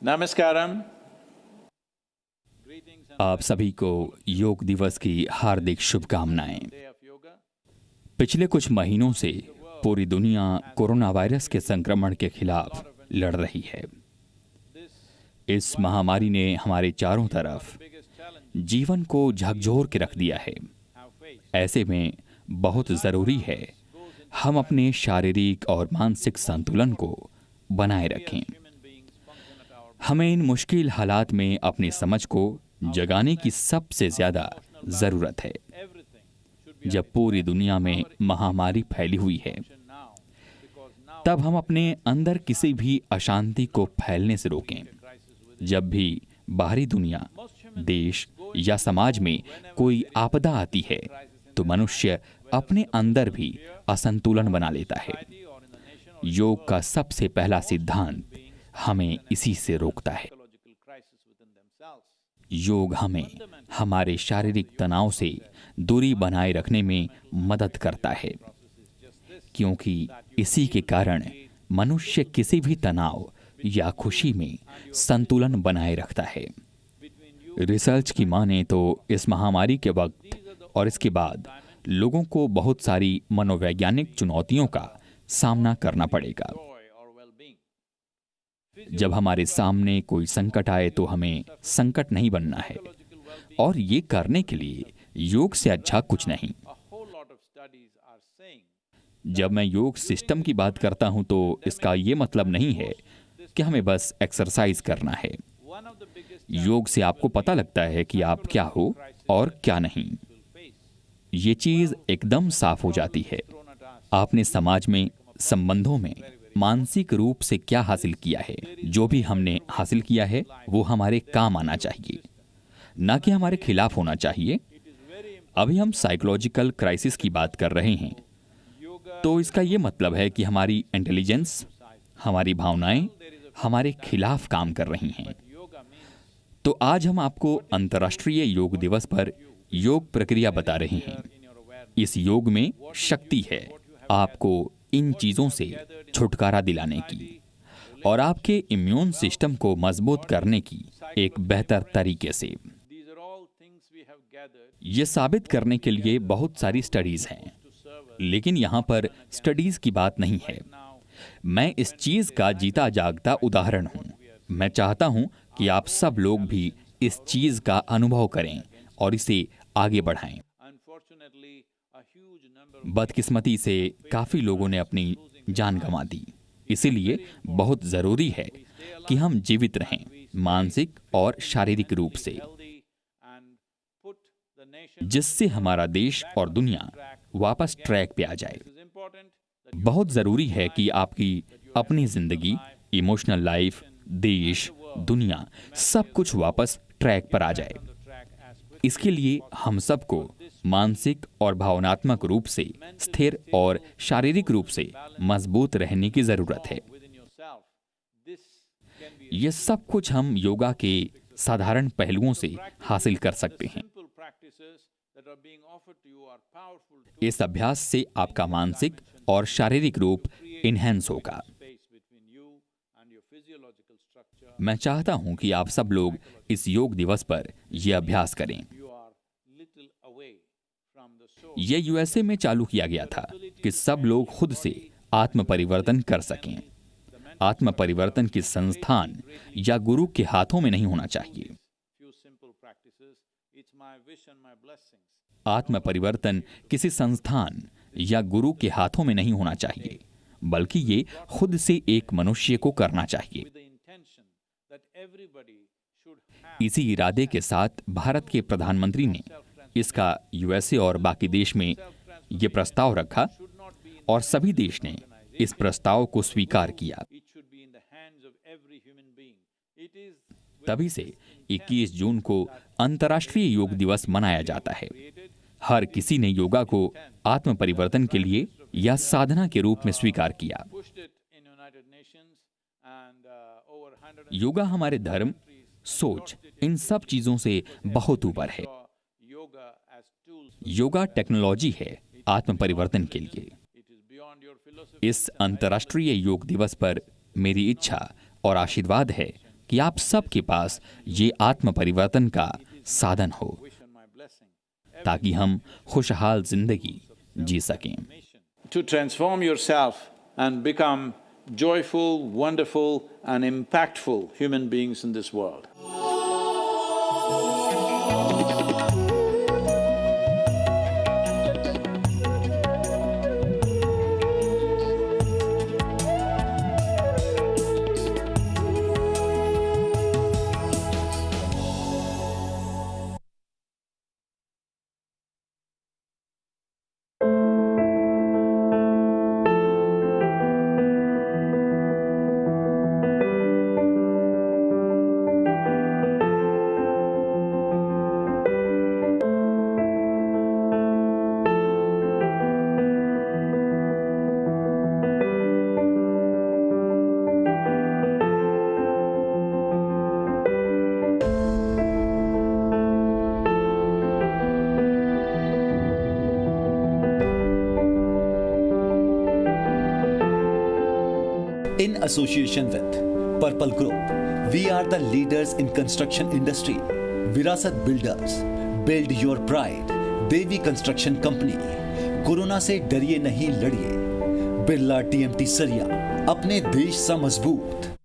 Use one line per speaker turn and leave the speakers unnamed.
नमस्कारम।
आप सभी को योग दिवस की हार्दिक शुभकामनाएं। पिछले कुछ महीनों से पूरी दुनिया कोरोना वायरस के संक्रमण के खिलाफ लड़ रही है। इस महामारी ने हमारे चारों तरफ जीवन को झकझोर के रख दिया है। ऐसे में बहुत ज़रूरी है हम अपने शारीरिक और मानसिक संतुलन को बनाए रखें। हमें इन मुश्किल हालात में अपनी समझ को जगाने की सबसे ज़्यादा ज़रूरत है। जब पूरी दुनिया में महामारी फैली हुई है, तब हम अपने अंदर किसी भी अशांति को फैलने से रोकें। जब भी बाहरी दुनिया, देश या समाज में कोई आपदा आती है, तो मनुष्य अपने अंदर भी असंतुलन बना लेता है। योग का सबसे पहला सिद्धांत हमें इसी से रोकता है। योग हमें हमारे शारीरिक तनाव से दूरी बनाए रखने में मदद करता है, क्योंकि इसी के कारण मनुष्य किसी भी तनाव या खुशी में संतुलन बनाए रखता है। रिसर्च की माने तो इस महामारी के वक्त और इसके बाद लोगों को बहुत सारी मनोवैज्ञानिक चुनौतियों का सामना करना पड़ेगा। जब हमारे सामने कोई संकट आए तो हमें संकट नहीं बनना है, और ये करने के लिए योग से अच्छा कुछ नहीं। जब मैं योग सिस्टम की बात करता हूं तो इसका ये मतलब नहीं है कि हमें बस एक्सरसाइज करना है। योग से आपको पता लगता है कि आप क्या हो और क्या नहीं। ये चीज एकदम साफ हो जाती है। आपने समाज में, संबंधों में मानसिक रूप से क्या हासिल किया है। जो भी हमने हासिल किया है वो हमारे काम आना चाहिए, ना कि हमारे खिलाफ होना चाहिए। अभी हम साइकोलॉजिकल क्राइसिस की बात कर रहे हैं, तो इसका ये मतलब है कि हमारी इंटेलिजेंस, हमारी भावनाएं हमारे खिलाफ काम कर रही हैं। तो आज हम आपको अंतर्राष्ट्रीय योग दिवस पर योग प्रक्रिया बता रहे हैं। इस योग में शक्ति है आपको इन चीजों से छुटकारा दिलाने की और आपके इम्यून सिस्टम को मजबूत करने की एक बेहतर तरीके से। ये साबित करने के लिए बहुत सारी स्टडीज हैं, लेकिन यहाँ पर स्टडीज की बात नहीं है। मैं इस चीज का जीता जागता उदाहरण हूँ। मैं चाहता हूँ कि आप सब लोग भी इस चीज का अनुभव करें और इसे आगे बढ़ाएं। बदकिस्मती से काफी लोगों ने अपनी जान गंवा दी। इसीलिए बहुत जरूरी है कि हम जीवित रहें, मानसिक और शारीरिक रूप से, जिससे हमारा देश और दुनिया वापस ट्रैक पे आ जाए। बहुत जरूरी है कि आपकी अपनी जिंदगी, इमोशनल लाइफ, देश, दुनिया सब कुछ वापस ट्रैक पर आ जाए। इसके लिए हम सबको मानसिक और भावनात्मक रूप से स्थिर और शारीरिक रूप से मजबूत रहने की जरूरत है। यह सब कुछ हम योगा के साधारण पहलुओं से हासिल कर सकते हैं। इस अभ्यास से आपका मानसिक और शारीरिक रूप इन्हेंस होगा। मैं चाहता हूं कि आप सब लोग इस योग दिवस पर यह अभ्यास करें। यह यूएसए में चालू किया गया था कि सब लोग खुद से आत्म परिवर्तन कर सकें। आत्म परिवर्तन की संस्थान या गुरु के हाथों में नहीं होना चाहिए। आत्म परिवर्तन किसी संस्थान या गुरु के हाथों में नहीं होना चाहिए, बल्कि ये खुद से एक मनुष्य को करना चाहिए। इसी इरादे के साथ भारत के प्रधानमंत्री ने इसका यूएसए और बाकी देश में ये प्रस्ताव रखा और सभी देश ने इस प्रस्ताव को स्वीकार किया। तभी से 21 जून को अंतर्राष्ट्रीय योग दिवस मनाया जाता है। हर किसी ने योगा को आत्म परिवर्तन के लिए या साधना के रूप में स्वीकार किया। योगा हमारे धर्म, सोच, इन सब चीजों से बहुत ऊपर है। योगा टेक्नोलॉजी है आत्म परिवर्तन के लिए। इस अंतर्राष्ट्रीय योग दिवस पर मेरी इच्छा और आशीर्वाद है कि आप सबके पास ये आत्म परिवर्तन का साधन हो, ताकि हम खुशहाल जिंदगी जी सकें।
To transform yourself and become joyful, wonderful and impactful human beings in this world.
In association with Purple Group, we are the leaders in construction industry. Virasat Builders, build your pride. Devi Construction Company, corona से डरिए नहीं लड़िए। Birla TMT सरिया, अपने देश सा मजबूत।